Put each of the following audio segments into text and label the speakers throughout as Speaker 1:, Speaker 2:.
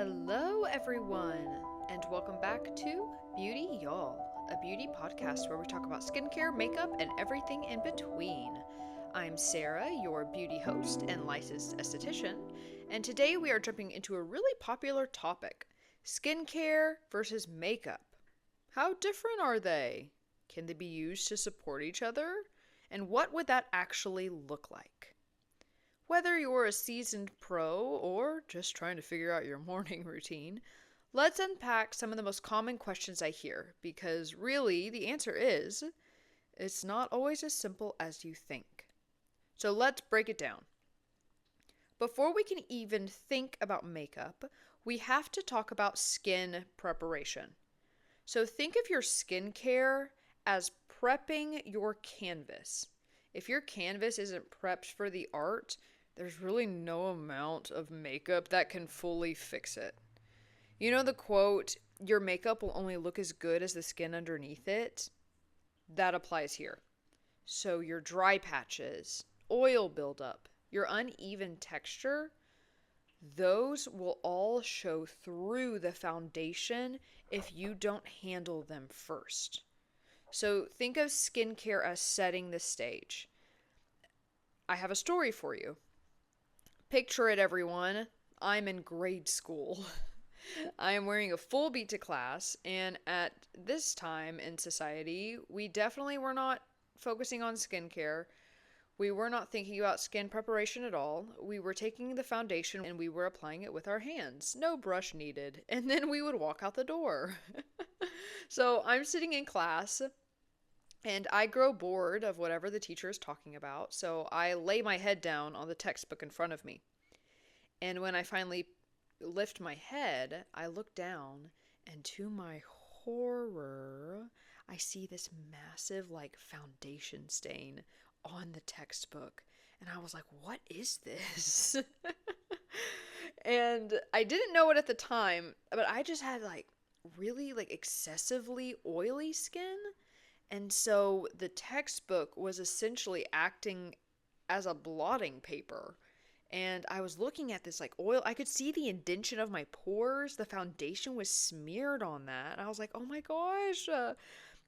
Speaker 1: Hello, everyone, and welcome back to Beauty Y'all, a beauty podcast where we talk about skincare, makeup, and everything in between. I'm Sarah, your beauty host and licensed esthetician, and today we are jumping into a really popular topic: skincare versus makeup. How different are they? Can they be used to support each other? And what would that actually look like? Whether you're a seasoned pro or just trying to figure out your morning routine, let's unpack some of the most common questions I hear, because really the answer is it's not always as simple as you think. So let's break it down. Before we can even think about makeup, we have to talk about skin preparation. So think of your skincare as prepping your canvas. If your canvas isn't prepped for the art, there's really no amount of makeup that can fully fix it. You know the quote, your makeup will only look as good as the skin underneath it? That applies here. So your dry patches, oil buildup, your uneven texture, those will all show through the foundation if you don't handle them first. So think of skincare as setting the stage. I have a story for you. Picture it, everyone. I'm in grade school. I am wearing a full beat to class, and at this time in society, we definitely were not focusing on skincare. We were not thinking about skin preparation at all. We were taking the foundation and we were applying it with our hands. No brush needed. And then we would walk out the door. So I'm sitting in class and I grow bored of whatever the teacher is talking about, so I lay my head down on the textbook in front of me. And when I finally lift my head, I look down, and to my horror, I see this massive, foundation stain on the textbook. And I was like, what is this? And I didn't know it at the time, but I just had, really, excessively oily skin. And so the textbook was essentially acting as a blotting paper. And I was looking at this oil. I could see the indentation of my pores. The foundation was smeared on that. And I was like, oh my gosh,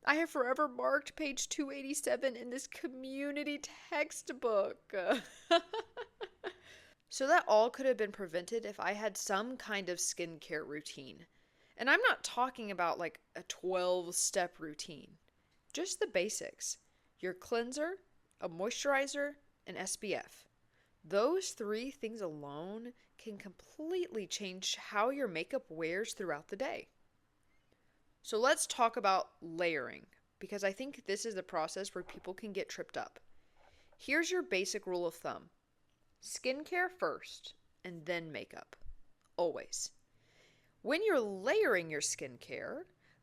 Speaker 1: I have forever marked page 287 in this community textbook. So that all could have been prevented if I had some kind of skincare routine. And I'm not talking about a 12-step routine. Just the basics. Your cleanser, a moisturizer, and SPF. Those three things alone can completely change how your makeup wears throughout the day. So let's talk about layering, because I think this is the process where people can get tripped up. Here's your basic rule of thumb. Skincare first, and then makeup. Always. When you're layering your skincare,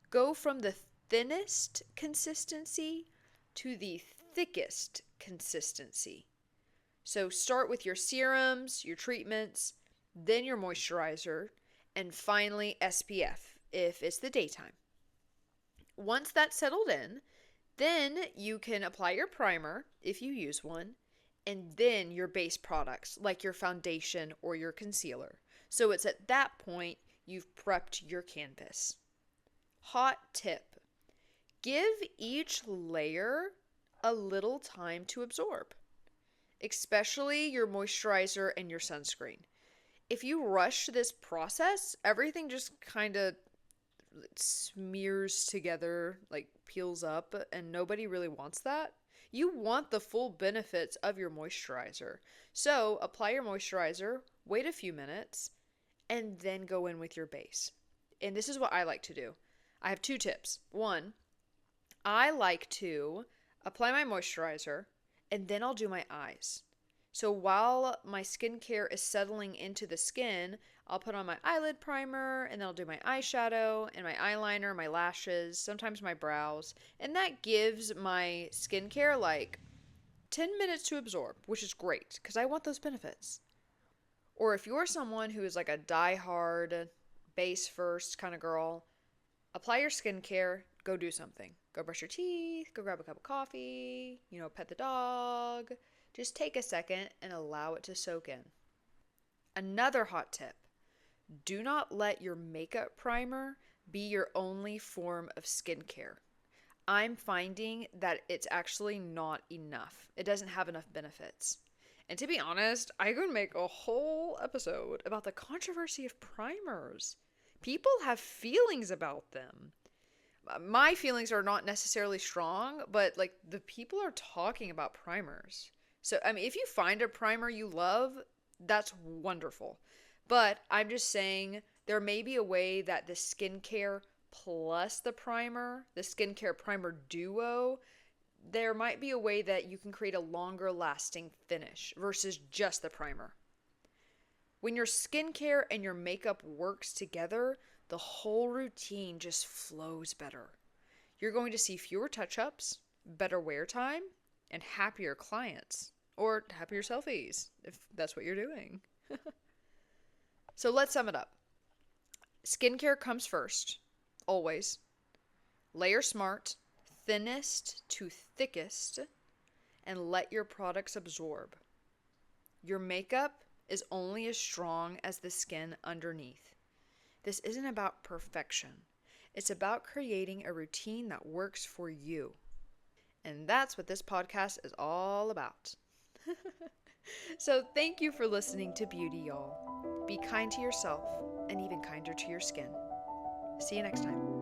Speaker 1: go from the thinnest consistency to the thickest consistency. So start with your serums, your treatments, then your moisturizer, and finally SPF if it's the daytime. Once that's settled in, then you can apply your primer if you use one, and then your base products like your foundation or your concealer. So it's at that point you've prepped your canvas. Hot tip. Give each layer a little time to absorb, especially your moisturizer and your sunscreen. If you rush this process, everything just kind of smears together, peels up, and nobody really wants that. You want the full benefits of your moisturizer. So apply your moisturizer, wait a few minutes, and then go in with your base. And this is what I like to do. I have two tips. One, I like to apply my moisturizer and then I'll do my eyes. So while my skincare is settling into the skin, I'll put on my eyelid primer and then I'll do my eyeshadow and my eyeliner, my lashes, sometimes my brows. And that gives my skincare 10 minutes to absorb, which is great because I want those benefits. Or if you're someone who is a die-hard, base first kind of girl, apply your skincare, go do something. Go brush your teeth, go grab a cup of coffee, pet the dog. Just take a second and allow it to soak in. Another hot tip. Do not let your makeup primer be your only form of skincare. I'm finding that it's actually not enough. It doesn't have enough benefits. And to be honest, I could make a whole episode about the controversy of primers. People have feelings about them. My feelings are not necessarily strong, but like the people are talking about primers. So, I mean, if you find a primer you love, that's wonderful. But I'm just saying there may be a way that the skincare plus the primer, the skincare primer duo, there might be a way that you can create a longer lasting finish versus just the primer. When your skincare and your makeup works together, the whole routine just flows better. You're going to see fewer touch-ups, better wear time, and happier clients. Or happier selfies, if that's what you're doing. So let's sum it up. Skincare comes first, always. Layer smart, thinnest to thickest, and let your products absorb. Your makeup is only as strong as the skin underneath. This isn't about perfection. It's about creating a routine that works for you. And that's what this podcast is all about. So thank you for listening to Beauty, y'all. Be kind to yourself and even kinder to your skin. See you next time.